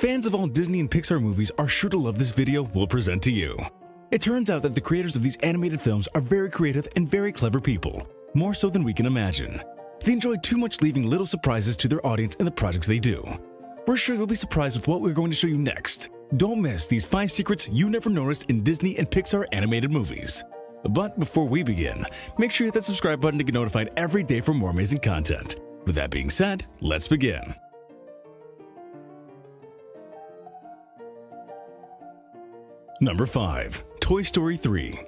Fans of all Disney and Pixar movies are sure to love this video we'll present to you. It turns out that the creators of these animated films are very creative and very clever people, more so than we can imagine. They enjoy too much leaving little surprises to their audience in the projects they do. We're sure you'll be surprised with what we're going to show you next. Don't miss these 5 secrets you never noticed in Disney and Pixar animated movies. But before we begin, make sure you hit that subscribe button to get notified every day for more amazing content. With that being said, let's begin. Number 5. Toy Story 3.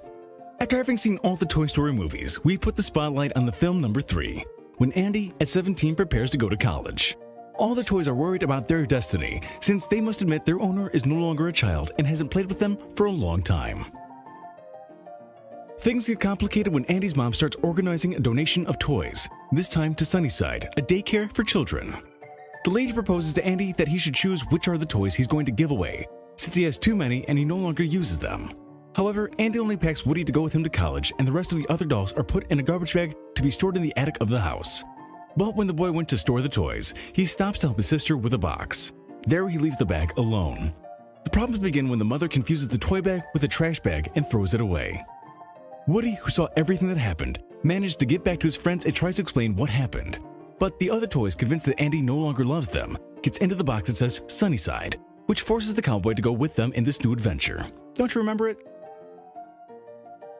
After having seen all the Toy Story movies, we put the spotlight on the film number 3, when Andy, at 17, prepares to go to college. All the toys are worried about their destiny, since they must admit their owner is no longer a child and hasn't played with them for a long time. Things get complicated when Andy's mom starts organizing a donation of toys, this time to Sunnyside, a daycare for children. The lady proposes to Andy that he should choose which are the toys he's going to give away, since he has too many and he no longer uses them. However, Andy only packs Woody to go with him to college, and the rest of the other dolls are put in a garbage bag to be stored in the attic of the house. But when the boy went to store the toys, he stops to help his sister with a box. There he leaves the bag alone. The problems begin when the mother confuses the toy bag with a trash bag and throws it away. Woody, who saw everything that happened, managed to get back to his friends and tries to explain what happened. But the other toys, convinced that Andy no longer loves them, gets into the box that says Sunnyside, which forces the cowboy to go with them in this new adventure. Don't you remember it?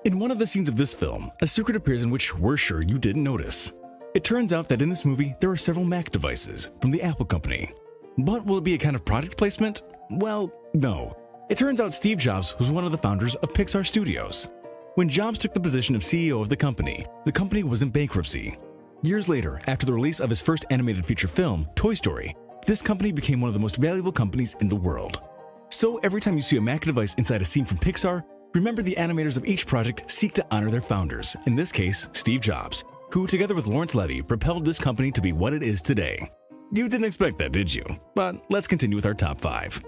In one of the scenes of this film, a secret appears in which we're sure you didn't notice. It turns out that in this movie, there are several Mac devices from the Apple company. But will it be a kind of product placement? Well, no. It turns out Steve Jobs was one of the founders of Pixar Studios. When Jobs took the position of CEO of the company was in bankruptcy. Years later, after the release of his first animated feature film, Toy Story, this company became one of the most valuable companies in the world. So every time you see a Mac device inside a scene from Pixar, remember the animators of each project seek to honor their founders, in this case, Steve Jobs, who together with Lawrence Levy propelled this company to be what it is today. You didn't expect that, did you? But let's continue with our top 5.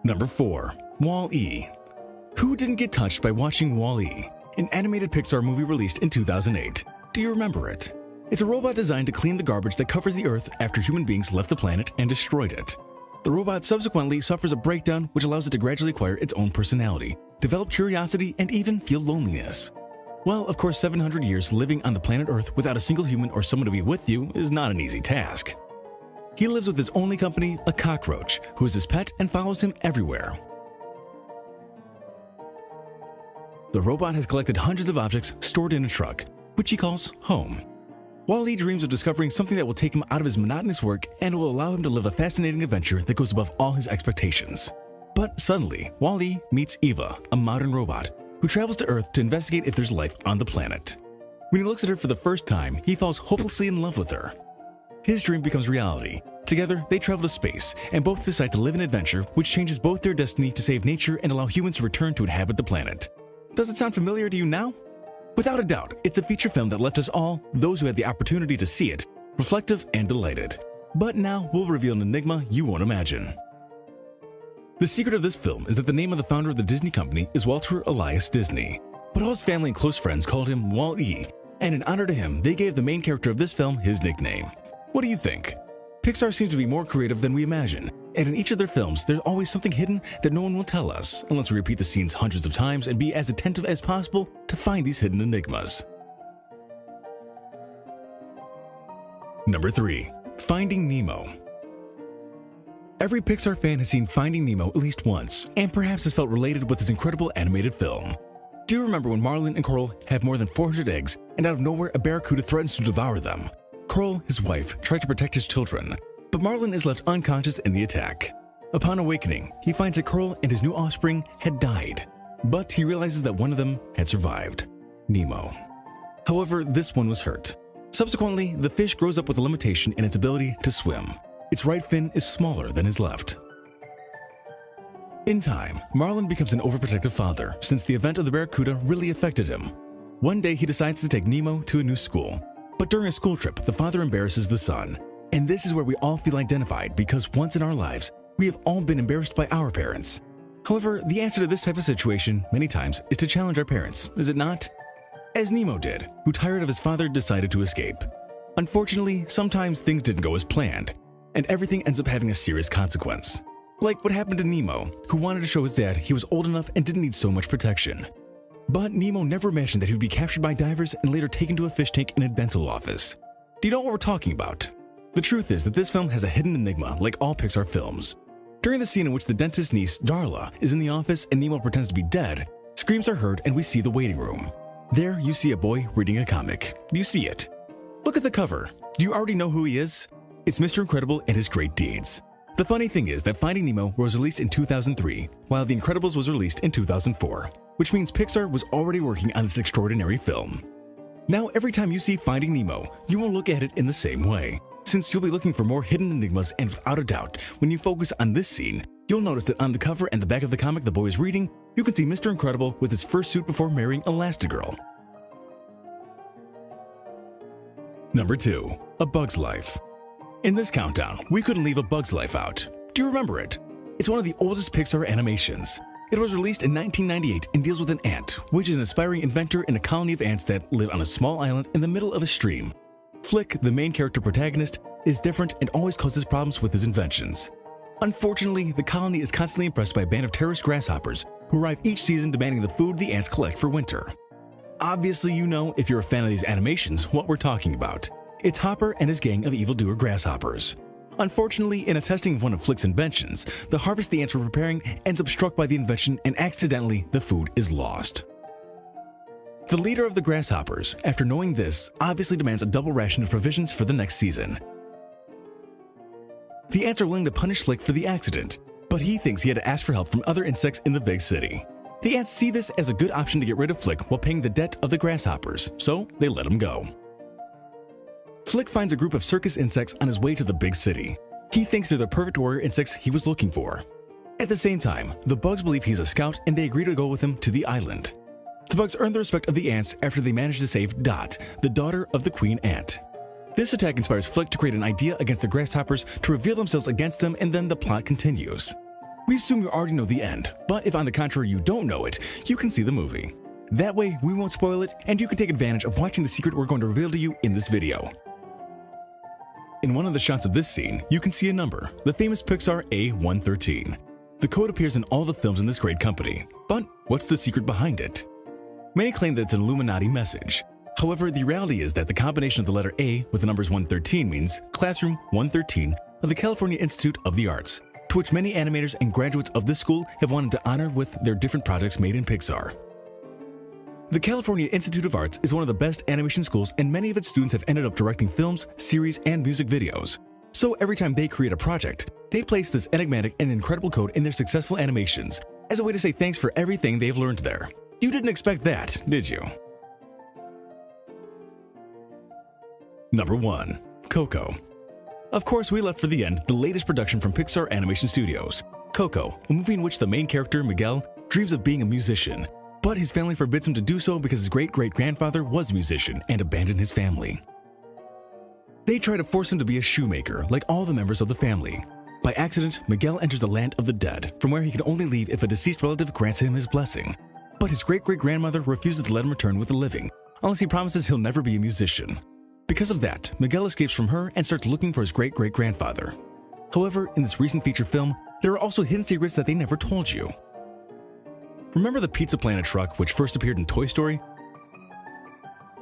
Number 4. Wall-E. Who didn't get touched by watching Wall-E, an animated Pixar movie released in 2008? Do you remember it? It's a robot designed to clean the garbage that covers the Earth after human beings left the planet and destroyed it. The robot subsequently suffers a breakdown which allows it to gradually acquire its own personality, develop curiosity, and even feel loneliness. Well, of course, 700 years living on the planet Earth without a single human or someone to be with you is not an easy task. He lives with his only company, a cockroach, who is his pet and follows him everywhere. The robot has collected hundreds of objects stored in a truck, which he calls home. Wall-E dreams of discovering something that will take him out of his monotonous work and will allow him to live a fascinating adventure that goes above all his expectations. But suddenly, Wall-E meets Eva, a modern robot, who travels to Earth to investigate if there's life on the planet. When he looks at her for the first time, he falls hopelessly in love with her. His dream becomes reality. Together, they travel to space, and both decide to live an adventure which changes both their destiny to save nature and allow humans to return to inhabit the planet. Does it sound familiar to you now? Without a doubt, it's a feature film that left us all, those who had the opportunity to see it, reflective and delighted. But now we'll reveal an enigma you won't imagine. The secret of this film is that the name of the founder of the Disney company is Walter Elias Disney, but all his family and close friends called him Wall-E, and in honor to him, they gave the main character of this film his nickname. What do you think? Pixar seems to be more creative than we imagine, and in each of their films, there's always something hidden that no one will tell us, unless we repeat the scenes hundreds of times and be as attentive as possible to find these hidden enigmas. Number 3. Finding Nemo. Every Pixar fan has seen Finding Nemo at least once, and perhaps has felt related with this incredible animated film. Do you remember when Marlin and Coral have more than 400 eggs, and out of nowhere a barracuda threatens to devour them? Coral, his wife, tried to protect his children, but Marlin is left unconscious in the attack. Upon awakening, he finds that Coral and his new offspring had died, but he realizes that one of them had survived, Nemo. However, this one was hurt. Subsequently, the fish grows up with a limitation in its ability to swim. Its right fin is smaller than his left. In time, Marlin becomes an overprotective father since the event of the barracuda really affected him. One day, he decides to take Nemo to a new school. But during a school trip, the father embarrasses the son. And this is where we all feel identified because once in our lives, we have all been embarrassed by our parents. However, the answer to this type of situation, many times, is to challenge our parents, is it not? As Nemo did, who tired of his father decided to escape. Unfortunately, sometimes things didn't go as planned. and everything ends up having a serious consequence. Like what happened to Nemo, who wanted to show his dad he was old enough and didn't need so much protection. But Nemo never imagined that he would be captured by divers and later taken to a fish tank in a dental office. Do you know what we're talking about? The truth is that this film has a hidden enigma like all Pixar films. During the scene in which the dentist's niece, Darla, is in the office and Nemo pretends to be dead, screams are heard and we see the waiting room. There you see a boy reading a comic. Do you see it? Look at the cover. Do you already know who he is? It's Mr. Incredible and his great deeds. The funny thing is that Finding Nemo was released in 2003, while The Incredibles was released in 2004, which means Pixar was already working on this extraordinary film. Now, every time you see Finding Nemo, you will look at it in the same way, since you'll be looking for more hidden enigmas, and without a doubt, when you focus on this scene, you'll notice that on the cover and the back of the comic the boy is reading, you can see Mr. Incredible with his first suit before marrying Elastigirl. Number 2. A Bug's Life. In this countdown, we couldn't leave A Bug's Life out. Do you remember it? It's one of the oldest Pixar animations. It was released in 1998 and deals with an ant, which is an aspiring inventor in a colony of ants that live on a small island in the middle of a stream. Flick, the main character protagonist, is different and always causes problems with his inventions. Unfortunately, the colony is constantly impressed by a band of terrorist grasshoppers who arrive each season demanding the food the ants collect for winter. Obviously, you know, if you're a fan of these animations, what we're talking about. It's Hopper and his gang of evildoer grasshoppers. Unfortunately, in a testing of one of Flick's inventions, the harvest the ants were preparing ends up struck by the invention and accidentally the food is lost. The leader of the grasshoppers, after knowing this, obviously demands a double ration of provisions for the next season. The ants are willing to punish Flick for the accident, but he thinks he had to ask for help from other insects in the big city. The ants see this as a good option to get rid of Flick while paying the debt of the grasshoppers, so they let him go. Flick finds a group of circus insects on his way to the big city. He thinks they're the perfect warrior insects he was looking for. At the same time, the bugs believe he's a scout and they agree to go with him to the island. The bugs earn the respect of the ants after they manage to save Dot, the daughter of the queen ant. This attack inspires Flick to create an idea against the grasshoppers to reveal themselves against them, and then the plot continues. We assume you already know the end, but if on the contrary you don't know it, you can see the movie. That way we won't spoil it and you can take advantage of watching the secret we're going to reveal to you in this video. In one of the shots of this scene, you can see a number, the famous Pixar A113. The code appears in all the films in this great company, but what's the secret behind it? Many claim that it's an Illuminati message. However, the reality is that the combination of the letter A with the numbers 113 means Classroom 113 of the California Institute of the Arts, to which many animators and graduates of this school have wanted to honor with their different projects made in Pixar. The California Institute of Arts is one of the best animation schools, and many of its students have ended up directing films, series, and music videos. So every time they create a project, they place this enigmatic and incredible code in their successful animations as a way to say thanks for everything they've learned there. You didn't expect that, did you? Number 1. Coco. Of course, we left for the end the latest production from Pixar Animation Studios, Coco, a movie in which the main character, Miguel, dreams of being a musician, but his family forbids him to do so because his great-great-grandfather was a musician and abandoned his family. They try to force him to be a shoemaker, like all the members of the family. By accident, Miguel enters the land of the dead, from where he can only leave if a deceased relative grants him his blessing. But his great-great-grandmother refuses to let him return with the living, unless he promises he'll never be a musician. Because of that, Miguel escapes from her and starts looking for his great-great-grandfather. However, in this recent feature film, there are also hidden secrets that they never told you. Remember the Pizza Planet truck which first appeared in Toy Story?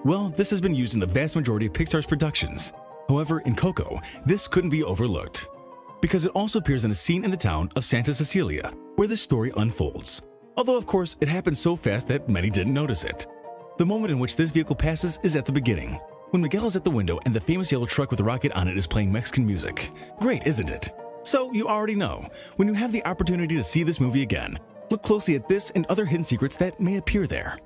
Well, this has been used in the vast majority of Pixar's productions. However, in Coco, this couldn't be overlooked, because it also appears in a scene in the town of Santa Cecilia, where this story unfolds. Although, of course, it happened so fast that many didn't notice it. The moment in which this vehicle passes is at the beginning, when Miguel is at the window and the famous yellow truck with a rocket on it is playing Mexican music. Great, isn't it? So, you already know, when you have the opportunity to see this movie again, look closely at this and other hidden secrets that may appear there.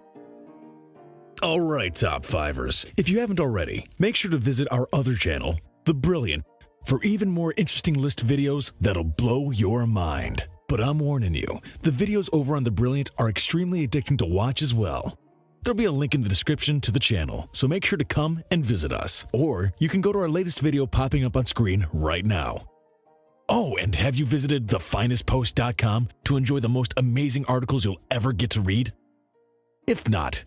Alright, Top Fivers, if you haven't already, make sure to visit our other channel, The Brilliant, for even more interesting list videos that'll blow your mind. But I'm warning you, the videos over on The Brilliant are extremely addicting to watch as well. There'll be a link in the description to the channel, so make sure to come and visit us. Or you can go to our latest video popping up on screen right now. Oh, and have you visited TheFinestPost.com to enjoy the most amazing articles you'll ever get to read? If not,